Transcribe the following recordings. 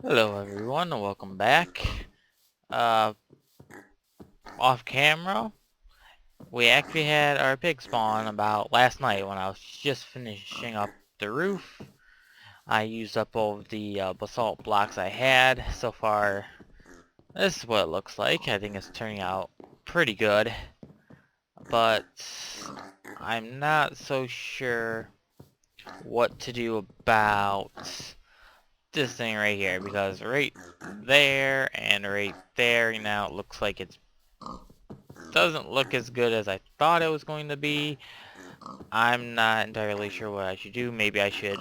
Hello everyone and welcome back. Uh, Off camera, we actually had our pig spawn about last night when I was just finishing up the roof. I used up all of the basalt blocks I had. So far, this is what it looks like. I think it's turning out pretty good. But I'm not so sure what to do about this thing right here, because right there and right there now it looks like it doesn't look as good as I thought it was going to be. I'm not entirely sure what I should do. Maybe I should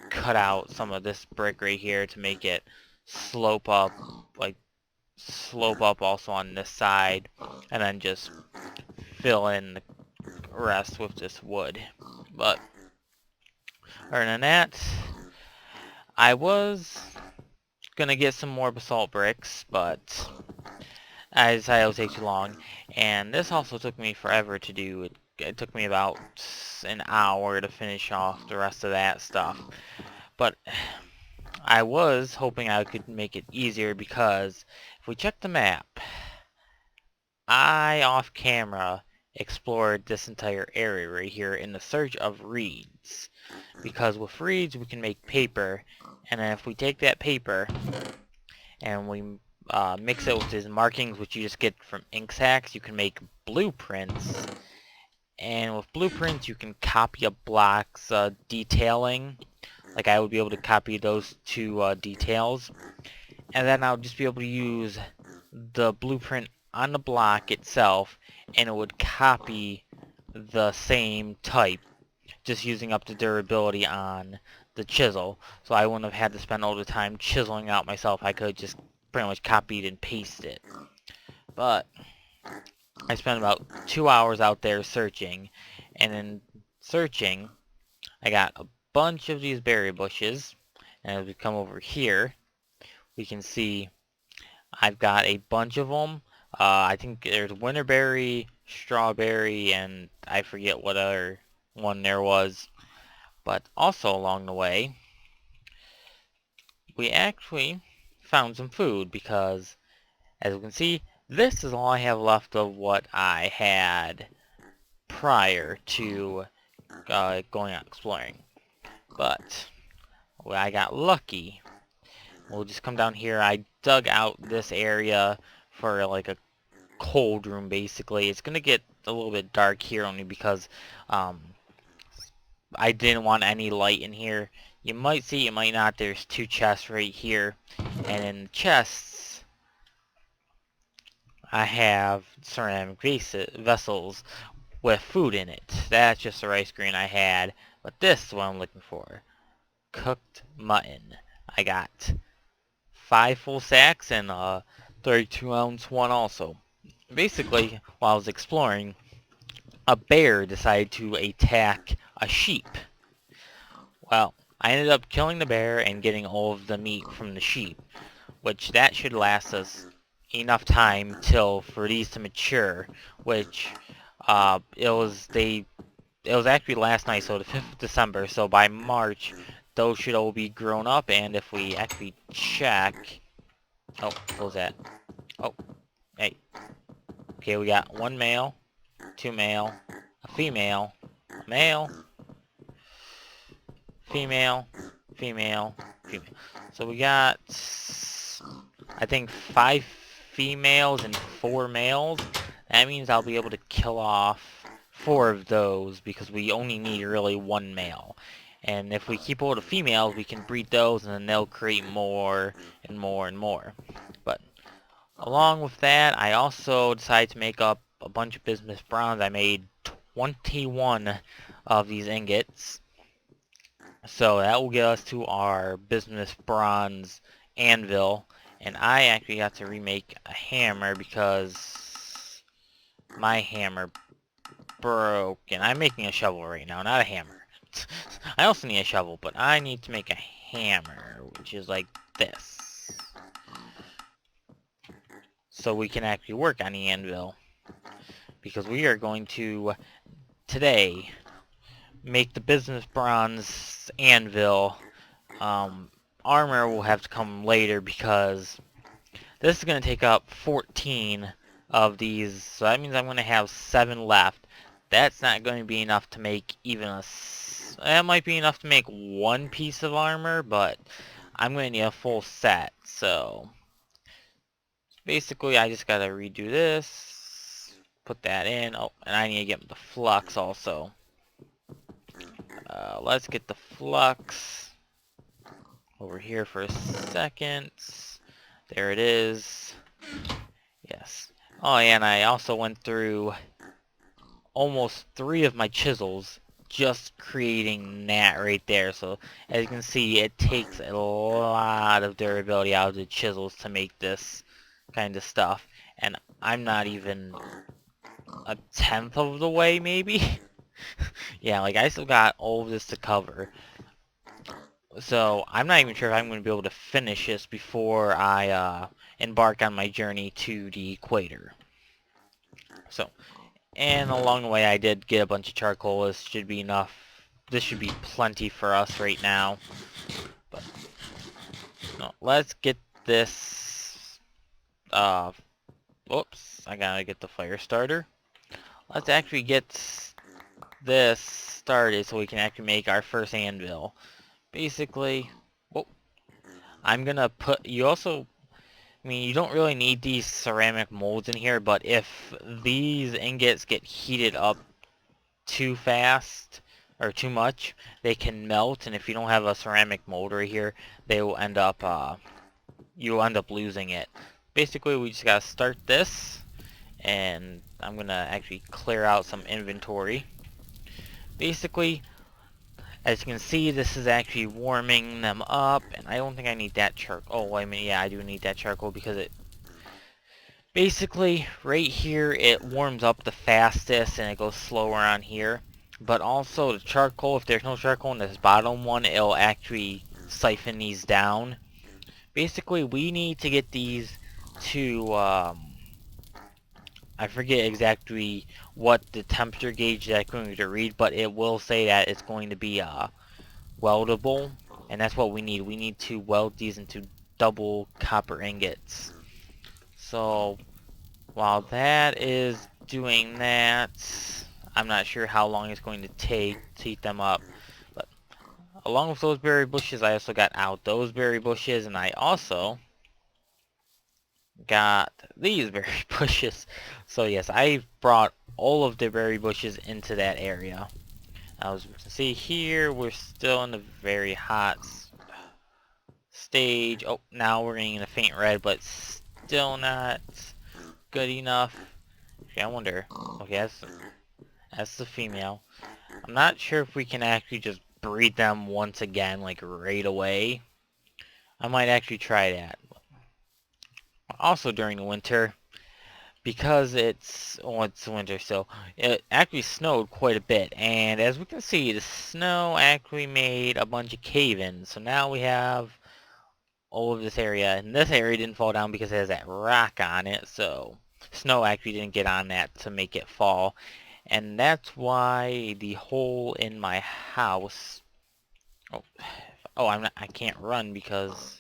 cut out some of this brick right here to make it slope up, like slope up also on this side, and then just fill in the rest with this wood. But other than that, I was gonna get some more basalt bricks, but I decided it would take too long, and this also took me forever to do. It took me about an hour to finish off the rest of that stuff. But I was hoping I could make it easier, because if we check the map, I off camera explored this entire area right here in the search of reeds. Because with reeds we can make paper, and then if we take that paper and we mix it with these markings which you just get from ink sacks, you can make blueprints. And with blueprints you can copy a block's detailing. Like I would be able to copy those two details, and then I would just be able to use the blueprint on the block itself, and it would copy the same type, just using up the durability on the chisel. So I wouldn't have had to spend all the time chiseling out myself. I could just pretty much copy it and paste it. But I spent about 2 hours out there searching, and in searching I got a bunch of these berry bushes, and as we come over here we can see I've got a bunch of them. I think there's winterberry, strawberry, and I forget what other one there was. But also along the way, we actually found some food, because as you can see, this is all I have left of what I had prior to going out exploring. But well, I got lucky. We'll just come down here. I dug out this area for like a cold room, basically. It's gonna get a little bit dark here only because um, I didn't want any light in here. You might see, you might not. There's two chests right here, and in the chests I have ceramic vessels with food in it. That's just the rice grain I had, but this is what I'm looking for. Cooked mutton. I got 5 full sacks and a 32-ounce one also. Basically, while I was exploring, a bear decided to attack a sheep. Well, I ended up killing the bear and getting all of the meat from the sheep, which that should last us enough time till for these to mature, which it was actually last night, so the 5th of December, so by March those should all be grown up. And if we actually check, oh, what was that? Oh, hey, okay, we got 1 male, 2 male, a female, a male, female, female, female. So we got, I think, 5 females and 4 males. That means I'll be able to kill off 4 of those, because we only need really 1 male. And if we keep all the females, we can breed those, and then they'll create more and more and more. But along with that, I also decided to make up a bunch of business bronze. I made 21 of these ingots. So that will get us to our business bronze anvil. And I actually got to remake a hammer because my hammer broke. And I'm making a shovel right now, not a hammer. I also need a shovel, but I need to make a hammer, which is like this. So we can actually work on the anvil. Because we are going to, today, make the business bronze anvil on armor will have to come later because this is going to take up 14 of these, so that means I'm going to have 7 left. That's not going to be enough to make even that might be enough to make one piece of armor, but I'm going to need a full set, so basically I just got to redo this, put that in. Oh, and I need to get the flux also. Let's get the flux over here for a second. There it is. Yes. Oh, yeah, and I also went through almost 3 of my chisels just creating that right there. So as you can see, it takes a lot of durability out of the chisels to make this kind of stuff. And I'm not even a tenth of the way, maybe. Yeah, like I still got all of this to cover. So I'm not even sure if I'm going to be able to finish this before I embark on my journey to the equator. So, and along the way I did get a bunch of charcoal. This should be enough. This should be plenty for us right now. But no, let's get this. Whoops! I gotta get the fire starter. Let's actually get this started so we can actually make our first anvil. Basically, oh, I'm gonna put. You also. I mean, you don't really need these ceramic molds in here, but if these ingots get heated up too fast or too much, they can melt, and if you don't have a ceramic mold right here, they will end up you'll end up losing it. Basically, we just gotta start this, and I'm gonna actually clear out some inventory. Basically, as you can see, this is actually warming them up, and I don't think I need that charcoal. Oh, I mean, yeah, I do need that charcoal because it basically, right here, it warms up the fastest and it goes slower on here. But also the charcoal, if there's no charcoal in this bottom one, it'll actually siphon these down. Basically, we need to get these to, I forget exactly what the temperature gauge that I'm going to read, but it will say that it's going to be weldable. And that's what we need. We need to weld these into double copper ingots. So while that is doing that, I'm not sure how long it's going to take to heat them up. But along with those berry bushes, I also got out those berry bushes, and I also got these berry bushes. So yes, I brought all of the berry bushes into that area. As you can see here, we're still in the very hot stage. Oh, now we're getting a faint red, but still not good enough. Okay, I wonder. Okay, that's the female. I'm not sure if we can actually just breed them once again, like right away. I might actually try that. Also during the winter, because it's winter, so it actually snowed quite a bit. And as we can see, the snow actually made a bunch of cave-ins. So now we have all of this area, and this area didn't fall down because it has that rock on it. So snow actually didn't get on that to make it fall. And that's why the hole in my house. Oh, I can't run because.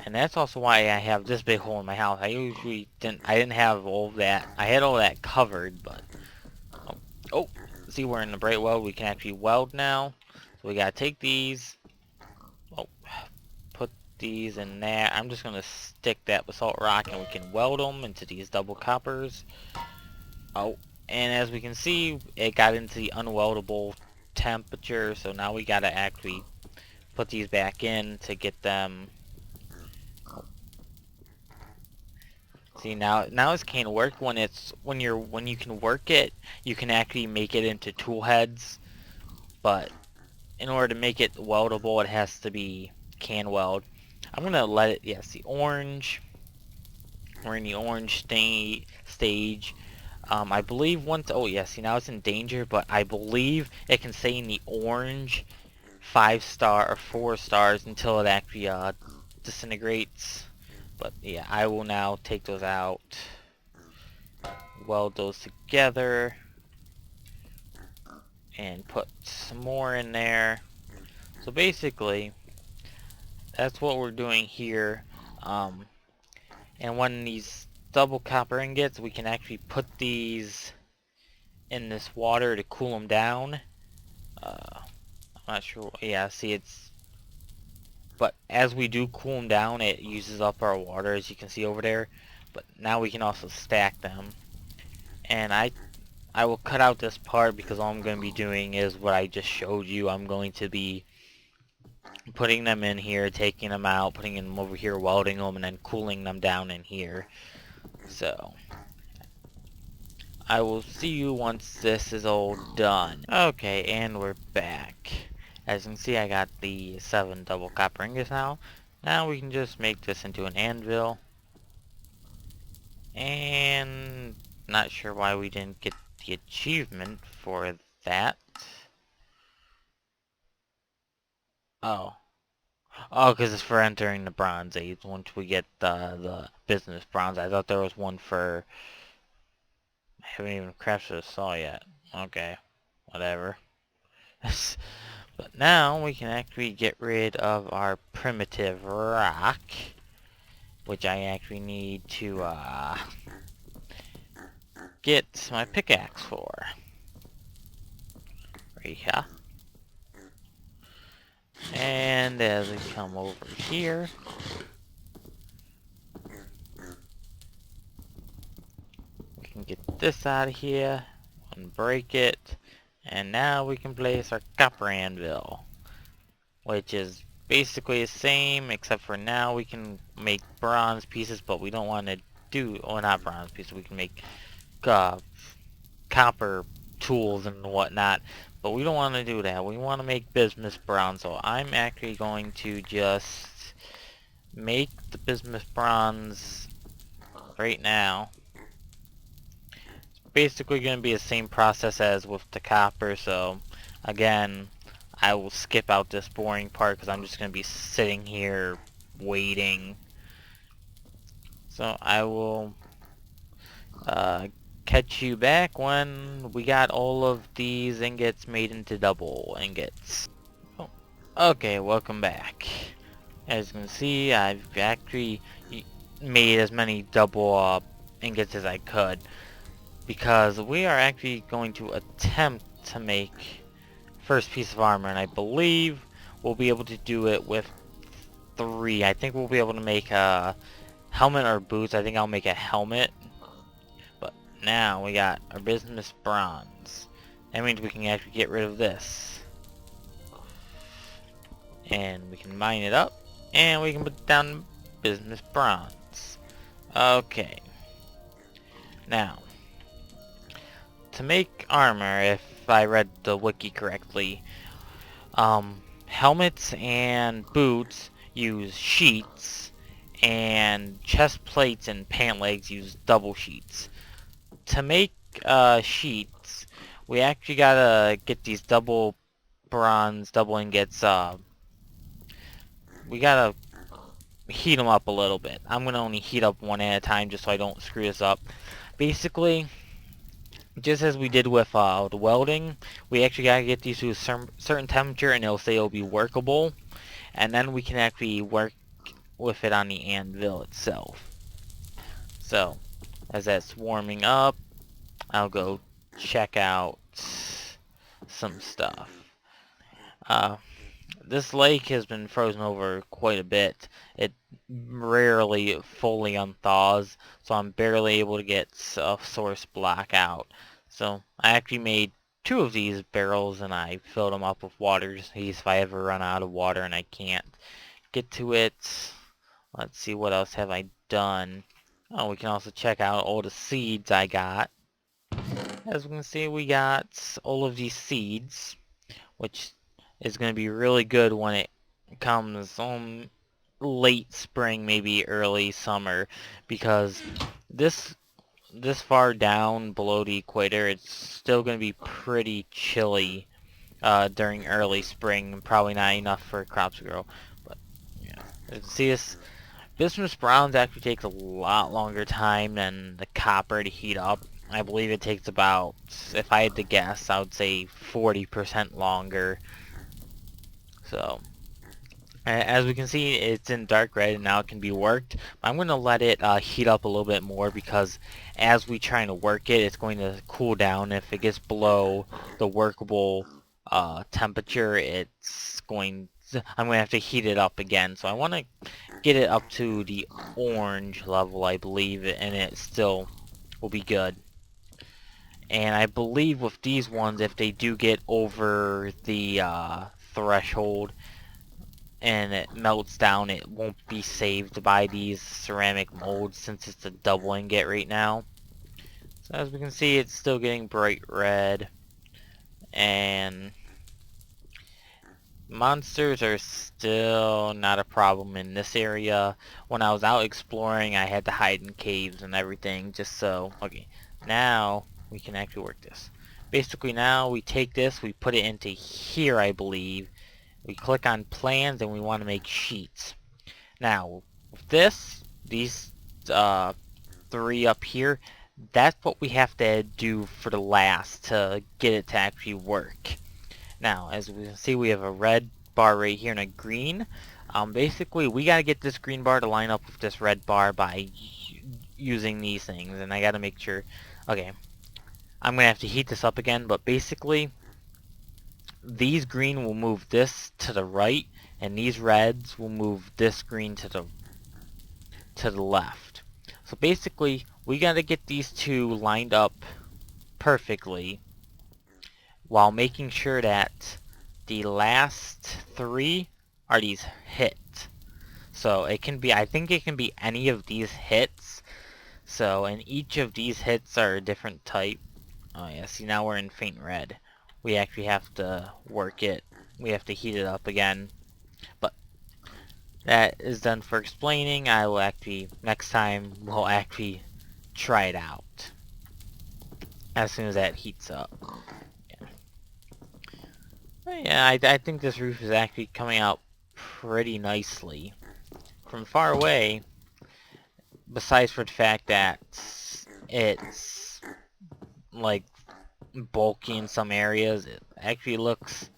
And that's also why I have this big hole in my house. I didn't have all that. I had all that covered, but. Oh, see, we're in the bright weld. We can actually weld now. So we gotta take these. Oh, put these in there. I'm just gonna stick that basalt rock, and we can weld them into these double coppers. Oh, and as we can see, it got into the unweldable temperature, so now we gotta actually put these back in to get them. See, now this can't work when you can work it, you can actually make it into tool heads, but in order to make it weldable, it has to be can weld. I'm gonna let it. Yes, the orange. We're in the orange stage. I believe once. Oh yeah, see now it's in danger, but I believe it can stay in the orange 5-star or 4 stars until it actually disintegrates. But yeah, I will now take those out, weld those together, and put some more in there. So basically, that's what we're doing here. And when these double copper ingots, we can actually put these in this water to cool them down. I'm not sure. Yeah, see, it's... But as we do cool them down, it uses up our water, as you can see over there. But now we can also stack them. And I will cut out this part because all I'm going to be doing is what I just showed you. I'm going to be putting them in here, taking them out, putting them over here, welding them, and then cooling them down in here. So, I will see you once this is all done. Okay, and we're back. As you can see, I got the 7 double copper ingots now. Now we can just make this into an anvil. And not sure why we didn't get the achievement for that. Oh. Oh, because it's for entering the Bronze Age once we get the business bronze. I thought there was one for... I haven't even crafted a saw yet. Okay. Whatever. But now we can actually get rid of our primitive rock, which I actually need to get my pickaxe for. Right here. And as we come over here, we can get this out of here and break it. And now we can place our copper anvil, which is basically the same, except for now we can make bronze pieces, but we don't want to do, well, not bronze pieces, we can make copper tools and whatnot, but we don't want to do that. We want to make bismuth bronze, so I'm actually going to just make the bismuth bronze right now. It's basically going to be the same process as with the copper, so again, I will skip out this boring part because I'm just going to be sitting here waiting. So I will catch you back when we got all of these ingots made into double ingots. Oh. Okay, welcome back. As you can see, I've actually made as many double ingots as I could, because we are actually going to attempt to make first piece of armor, and I believe we'll be able to do it with 3. I think we'll be able to make a helmet or boots. I think I'll make a helmet. But now we got our bismuth bronze. That means we can actually get rid of this. And we can mine it up, and we can put down bismuth bronze. Okay. Now, to make armor, if I read the wiki correctly, helmets and boots use sheets, and chest plates and pant legs use double sheets. To make sheets, we actually gotta get these double bronze, double ingots, we gotta heat them up a little bit. I'm gonna only heat up one at a time just so I don't screw this up. Basically, just as we did with the welding, we actually gotta get these to a certain temperature and it'll say it'll be workable, and then we can actually work with it on the anvil itself. So, as that's warming up, I'll go check out some stuff. This lake has been frozen over quite a bit. It rarely fully unthaws, so I'm barely able to get a source block out. So I actually made 2 of these barrels and I filled them up with water just in case if I ever run out of water and I can't get to it. Let's see, what else have I done. Oh, we can also check out all the seeds I got. As we can see, we got all of these seeds, which is going to be really good when it comes late spring, maybe early summer, because this far down below the equator, it's still going to be pretty chilly during early spring, probably not enough for crops to grow. But yeah, you can see this bismuth bronze actually takes a lot longer time than the copper to heat up. I believe it takes about, if I had to guess, I would say 40% longer. So, as we can see, it's in dark red and now it can be worked. I'm going to let it heat up a little bit more because as we try to work it, it's going to cool down. If it gets below the workable temperature, I'm going to have to heat it up again. So I want to get it up to the orange level, I believe, and it still will be good. And I believe with these ones, if they do get over the threshold and it melts down, it won't be saved by these ceramic molds since it's a double ingot right now. So as we can see, it's still getting bright red. And monsters are still not a problem in this area. When I was out exploring, I had to hide in caves and everything just so... Okay, now we can actually work this. Basically now we take this, we put it into here, I believe. We click on plans and we want to make sheets. Now, with this, these three up here, that's what we have to do for the last to get it to actually work. Now, as we can see, we have a red bar right here and a green. Basically, we got to get this green bar to line up with this red bar by using these things. And I got to make sure... Okay, I'm going to have to heat this up again, but basically, these green will move this to the right, and these reds will move this green to the left. So basically, we got to get these two lined up perfectly while making sure that the last three are these hits. So it can be, I think it can be any of these hits. So, and each of these hits are a different type. Oh yeah, see now we're in faint red. We actually have to work it. We have to heat it up again. But that is done for explaining. I will actually, next time, we'll actually try it out. As soon as that heats up. Yeah, I think this roof is actually coming out pretty nicely. From far away, besides for the fact that it's like bulky in some areas, it actually looks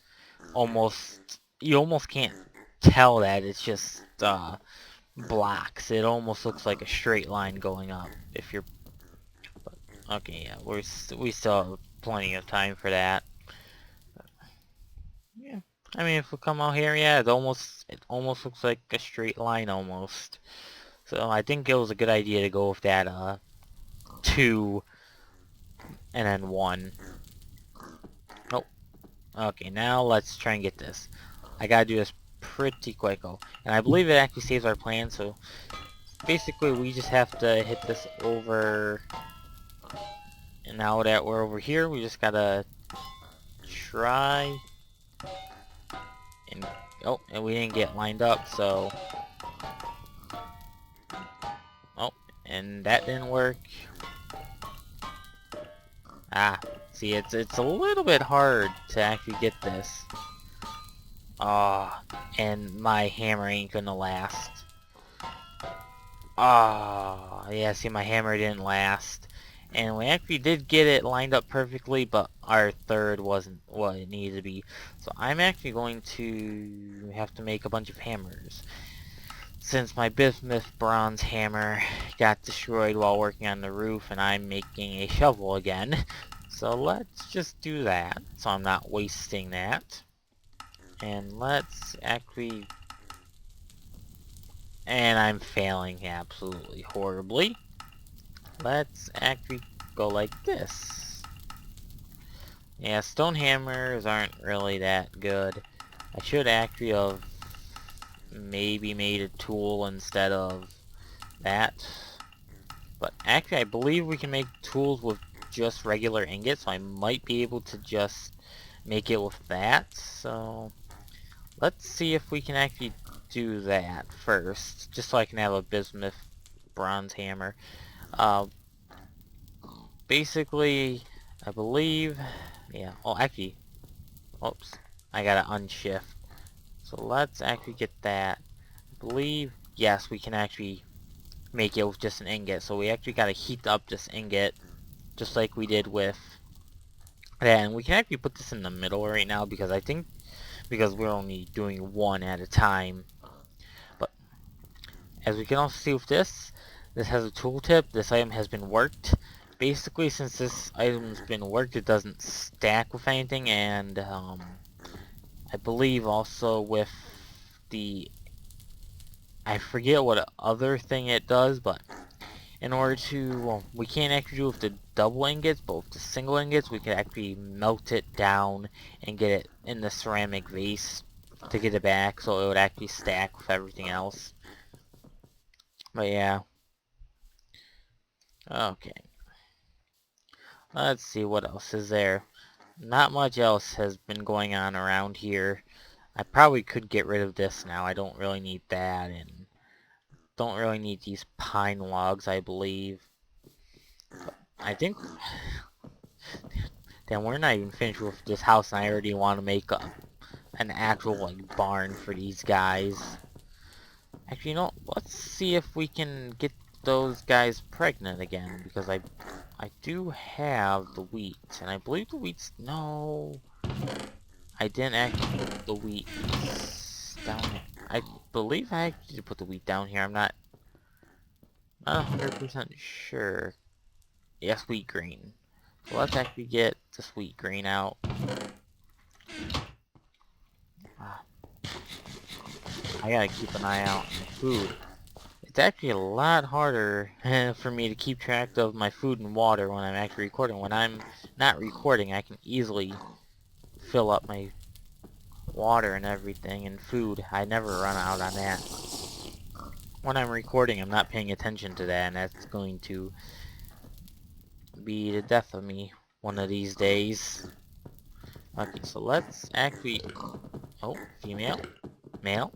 almost, you almost can't tell that it's just blocks. It almost looks like a straight line going up if you're... Okay, yeah, we still have plenty of time for that. Yeah, I mean, if we come out here, yeah, it almost looks like a straight line almost. So I think it was a good idea to go with that 2 and then 1. Oh, okay, now let's try and get this. I gotta do this pretty quick, and I believe it actually saves our plan. So basically, we just have to hit this over. And now that we're over here, we just gotta try. And oh, and we didn't get lined up, so... Oh, and that didn't work. Ah, see, it's a little bit hard to actually get this. Ah, and my hammer ain't gonna last. Ah, yeah, see, my hammer didn't last. And we actually did get it lined up perfectly, but our third wasn't what it needed to be. So I'm actually going to have to make a bunch of hammers. Since my bismuth bronze hammer got destroyed while working on the roof, and I'm making a shovel again. So let's just do that, so I'm not wasting that. And let's actually... And I'm failing absolutely horribly. Let's actually go like this. Yeah, stone hammers aren't really that good. I should actually have maybe made a tool instead of that. But actually, I believe we can make tools with just regular ingots, so I might be able to just make it with that. So let's see if we can actually do that first, just so I can have a bismuth bronze hammer. Basically, I believe, yeah, oh, actually, oops, I gotta unshift. So let's actually get that. I believe, yes, we can actually make it with just an ingot. So we actually gotta heat up this ingot. just like we did with that. And we can actually put this in the middle right now because I think because we're only doing one at a time. But as we can also see with this has a tooltip. This item has been worked. Basically, since this item's been worked, it doesn't stack with anything, and I believe also with the, I forget what other thing it does, but in order to, well, we can't actually do it with the double ingots, but with the single ingots, we can actually melt it down and get it in the ceramic vase to get it back, so it would actually stack with everything else. But yeah. Okay. Let's see what else is there. Not much else has been going on around here. I probably could get rid of this now. I don't really need that, and don't really need these pine logs, I believe. I think... Damn, we're not even finished with this house, and I already want to make an actual, like, barn for these guys. Actually, you know, let's see if we can get those guys pregnant again, because I do have the wheat, and I believe the wheat's... No... I didn't actually put the wheat down here. I believe I actually did put the wheat down here. I'm not 100% sure. Yes, wheat grain. So let's actually get this wheat grain out. I gotta keep an eye out on the food. It's actually a lot harder for me to keep track of my food and water when I'm actually recording. When I'm not recording, I can easily fill up my water and everything, and food. I never run out on that. When I'm recording, I'm not paying attention to that, and that's going to be the death of me one of these days. Okay, so let's actually... Oh, female. Male.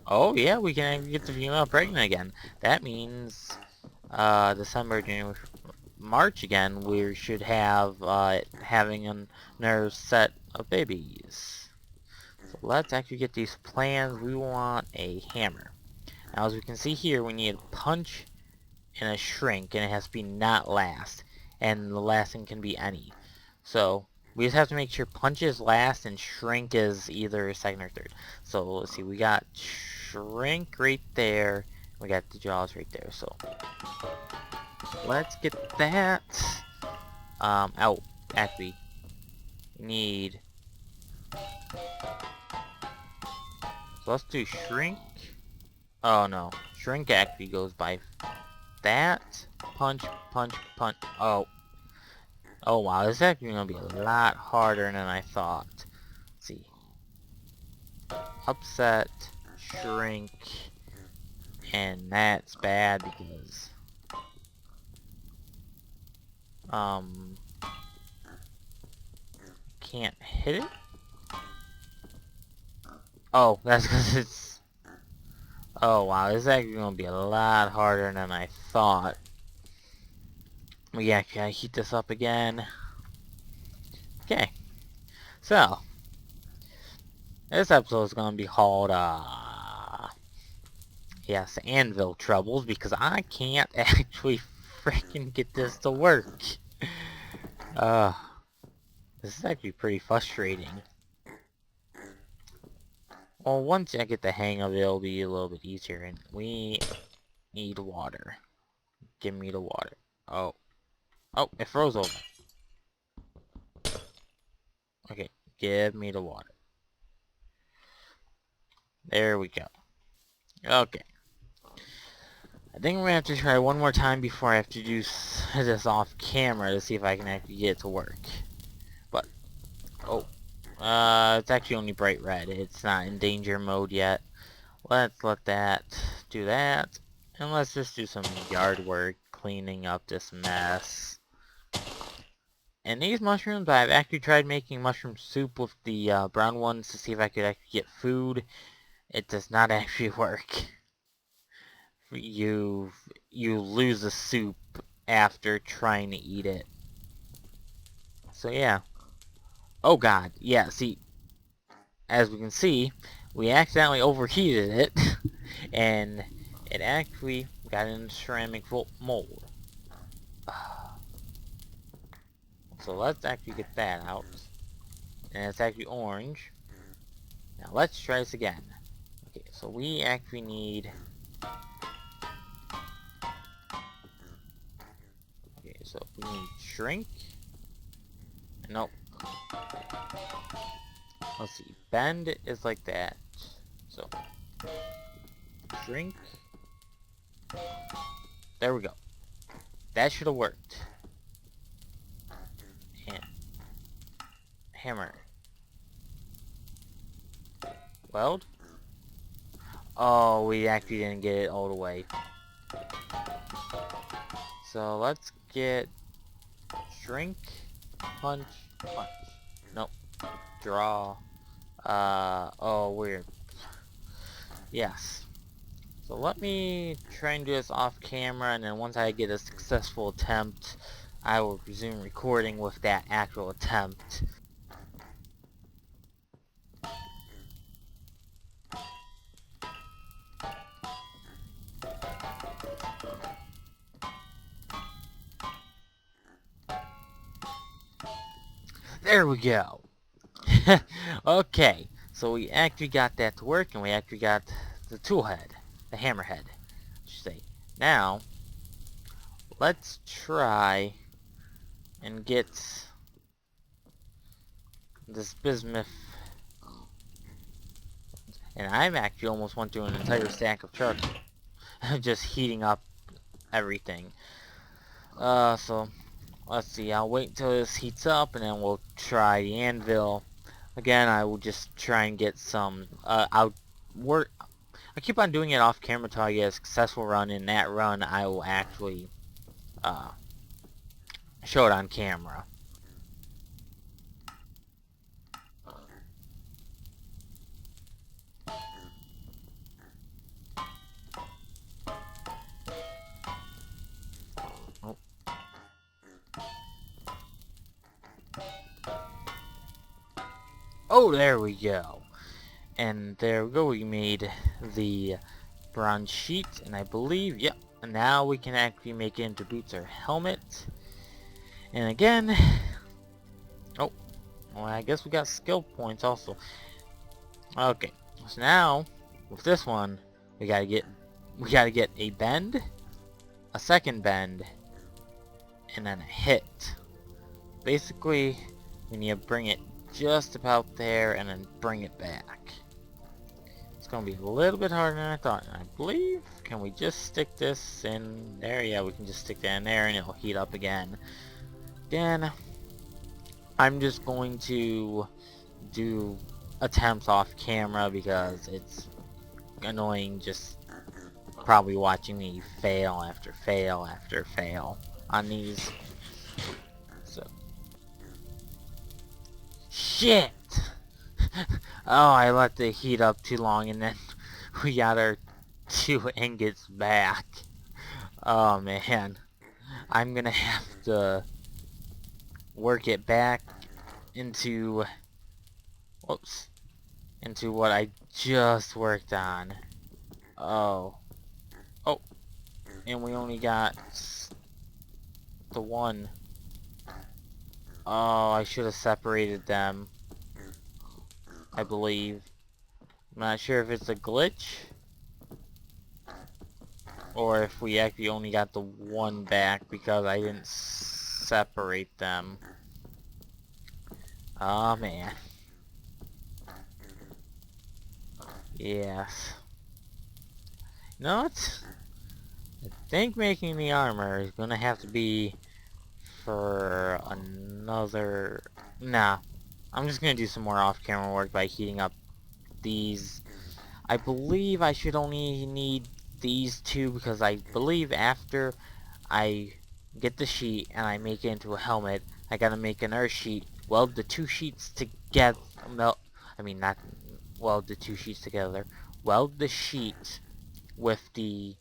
Oh yeah, we can actually get the female pregnant again. That means December, January, March again, we should have having another set of babies. So let's actually get these plans. We want a hammer. Now, as we can see here, we need a punch and a shrink, and it has to be not last. And the last thing can be any. So, we just have to make sure punch is last and shrink is either second or third. So, let's see, we got shrink right there. We got the jaws right there. So, let's get that out. Actually, need... So, let's do shrink. Oh, no. Shrink actually goes by that. Punch, punch, punch. Oh. Oh, wow. This is actually going to be a lot harder than I thought. Let's see. Upset, shrink, and that's bad because... Can't hit it? Oh, that's because it's... Oh, wow. This is actually going to be a lot harder than I thought. We actually gotta heat this up again. Okay. So, this episode is going to be called, yes, anvil troubles, because I can't actually freaking get this to work. This is actually pretty frustrating. Well, once I get the hang of it, it'll be a little bit easier, and we need water. Give me the water. Oh. Oh, it froze over. Okay, give me the water. There we go. Okay. I think we're gonna have to try one more time before I have to do this off camera to see if I can actually get it to work. But, oh, it's actually only bright red. It's not in danger mode yet. Let's let that do that. And let's just do some yard work, cleaning up this mess. And these mushrooms, I've actually tried making mushroom soup with the brown ones to see if I could actually get food. It does not actually work. You lose the soup after trying to eat it. So yeah. Oh god, yeah, see, as we can see, we accidentally overheated it, and it actually got in ceramic mold. So let's actually get that out. And it's actually orange. Now let's try this again. Okay, so we actually need... Okay, so we need shrink. Nope. Let's see. Bend is like that. So shrink. There we go. That should have worked. And hammer. Weld. Oh, we actually didn't get it all the way. So let's get shrink, punch, punch. Nope. Draw. Oh, weird. Yes. So let me try and do this off camera, and then once I get a successful attempt, I will resume recording with that actual attempt. There we go. Okay, so we actually got that to work, and we actually got the tool head, the hammer head, I should say. Now, let's try and get this bismuth. And I'm actually almost went through an entire stack of charcoal, just heating up everything. So let's see. I'll wait until this heats up, and then we'll try the anvil. Again, I will just try and get some. I keep on doing it off camera until I get a successful run. In that run, I will actually show it on camera. Oh, there we go. And there we go. We made the bronze sheet, and I believe, yep. And now we can actually make it into boots or helmet. And again, oh, well, I guess we got skill points also. Okay, so now with this one, we gotta get a bend, a second bend, and then a hit. Basically, we need to bring it just about there and then bring it back. It's gonna be a little bit harder than I thought. I believe, can we just stick this in there? Yeah, we can just stick that in there and it'll heat up again. Then I'm just going to do attempts off camera because it's annoying just probably watching me fail after fail after fail on these. So shit! Oh, I let the heat up too long, and then we got our 2 ingots back. Oh man, I'm gonna have to work it back into, whoops, into what I just worked on. Oh, and we only got the one. Oh, I should have separated them, I believe. I'm not sure if it's a glitch or if we actually only got the one back because I didn't separate them. Oh man. Yes. You know what? I think making the armor is gonna have to be for another... Nah. I'm just gonna do some more off-camera work by heating up these. I believe I should only need these 2 because I believe after I get the sheet and I make it into a helmet, I gotta make another sheet, weld the 2 sheets together, not weld the 2 sheets together, weld the sheet with the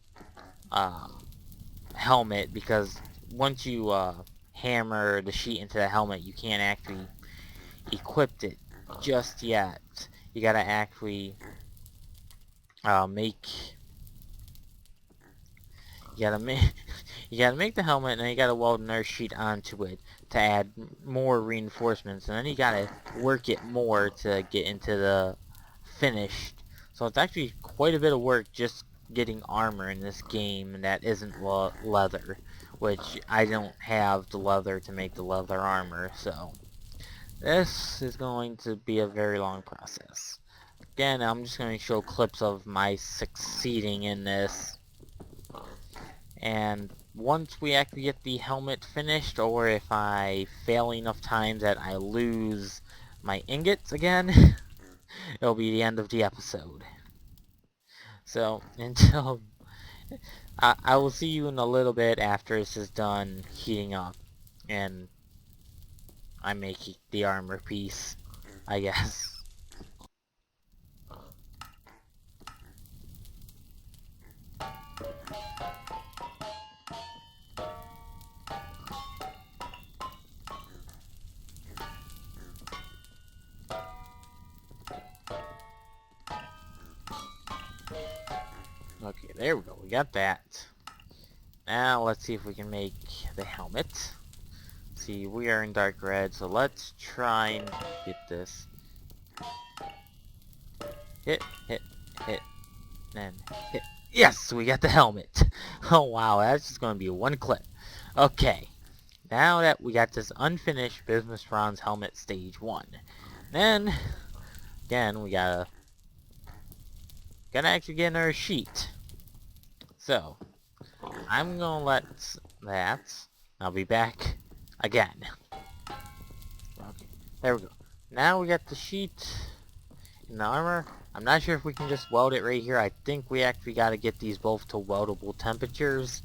helmet, because once you hammer the sheet into the helmet, you can't actually equip it just yet. You gotta actually make You gotta make the helmet, and then you gotta weld another sheet onto it to add more reinforcements, and then you gotta work it more to get into the finished. So it's actually quite a bit of work just getting armor in this game that isn't leather, which I don't have the leather to make the leather armor, so this is going to be a very long process. Again, I'm just going to show clips of my succeeding in this. And once we actually get the helmet finished, or if I fail enough times that I lose my ingots again, it'll be the end of the episode. So, until... I will see you in a little bit after this is done heating up. And I make the armor piece, I guess. Okay, there we go. We got that. Now let's see if we can make the helmet. See, we are in dark red, so let's try and get this. Hit, hit, hit, and hit. Yes, we got the helmet. Oh wow, that's just gonna be one clip. Okay, now that we got this unfinished business bronze helmet stage 1, then again we gotta actually get another sheet. So I'm gonna let that. I'll be back again. Okay, there we go. Now we got the sheet in the armor. I'm not sure if we can just weld it right here. I think we actually got to get these both to weldable temperatures.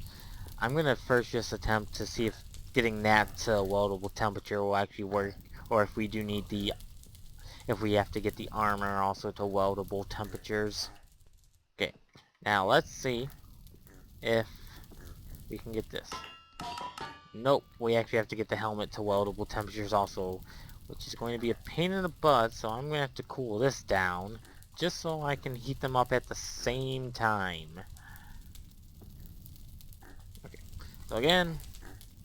I'm gonna first just attempt to see if getting that to weldable temperature will actually work, or if we do need if we have to get the armor also to weldable temperatures. Okay, now let's see if we can get this. Nope, we actually have to get the helmet to weldable temperatures also, which is going to be a pain in the butt, so I'm going to have to cool this down, just so I can heat them up at the same time. Okay, so again,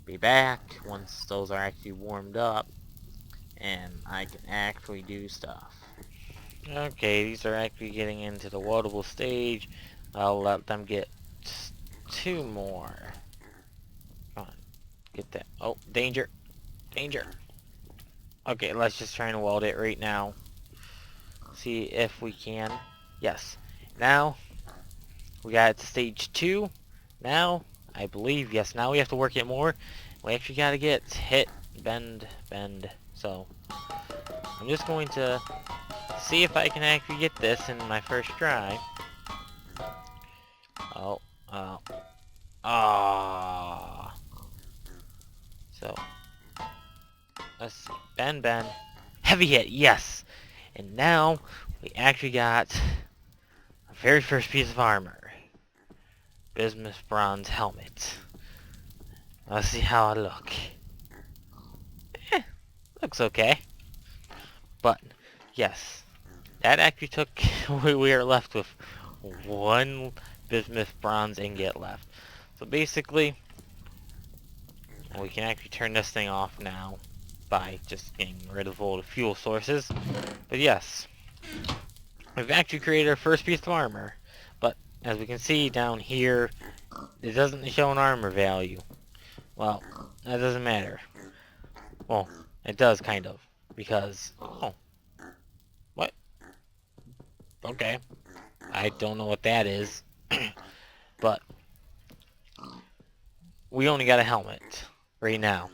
be back once those are actually warmed up, and I can actually do stuff. Okay, these are actually getting into the weldable stage. I'll let them get 2 more. Come on, get that. Oh, danger, danger. Okay, let's just try and weld it right now. See if we can. Yes. Now, we got it to stage 2. Now, I believe, yes, now we have to work it more. We actually got to get hit, bend, bend. So, I'm just going to see if I can actually get this in my first try. Oh, ah. So, let's see. Bend, bend. Heavy hit, yes! And now, we actually got our very first piece of armor. Bismuth bronze helmet. Let's see how I look. Looks okay. But, yes. That actually took... we are left with 1 bismuth bronze ingot left. So basically, we can actually turn this thing off now by just getting rid of all the fuel sources. But yes, we've actually created our first piece of armor. But as we can see down here, it doesn't show an armor value. Well, that doesn't matter. Well, it does kind of, because... oh. What? Okay. I don't know what that is. But we only got a helmet right now.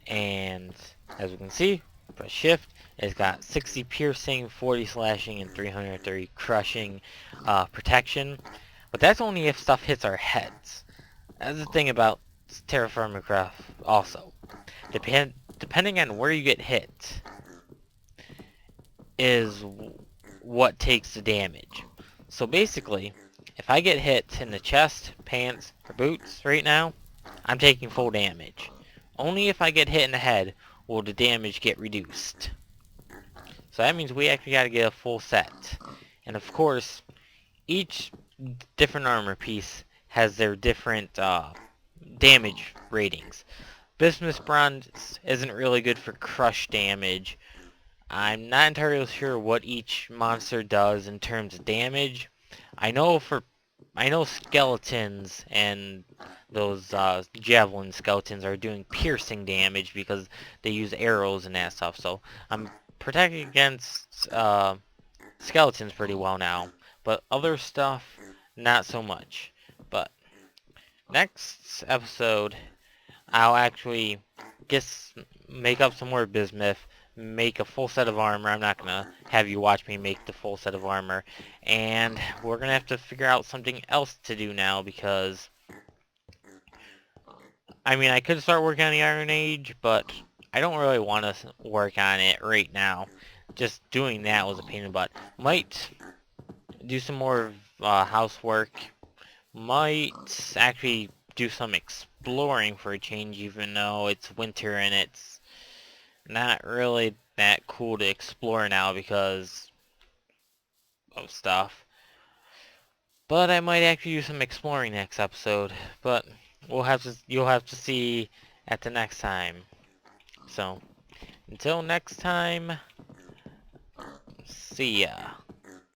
And as we can see, press shift, it's got 60 piercing, 40 slashing, and 330 crushing protection. But that's only if stuff hits our heads. That's the thing about TerraFirmaCraft also. Depending on where you get hit is what takes the damage. So basically, if I get hit in the chest, pants, or boots right now, I'm taking full damage. Only if I get hit in the head will the damage get reduced. So that means we actually got to get a full set. And of course, each different armor piece has their different damage ratings. Bismuth bronze isn't really good for crush damage. I'm not entirely sure what each monster does in terms of damage. I know for I know skeletons and those javelin skeletons are doing piercing damage because they use arrows and that stuff. So I'm protected against skeletons pretty well now, but other stuff not so much. But next episode I'll actually make up some more bismuth, make a full set of armor. I'm not gonna have you watch me make the full set of armor, and we're gonna have to figure out something else to do now because I mean I could start working on the Iron Age, but I don't really want to work on it right now. Just doing that was a pain in the butt. Might do some more housework. Might actually do some exploring for a change, even though it's winter and it's not really that cool to explore now because of stuff. But I might actually do some exploring next episode. But you'll have to see at the next time. So until next time, see ya.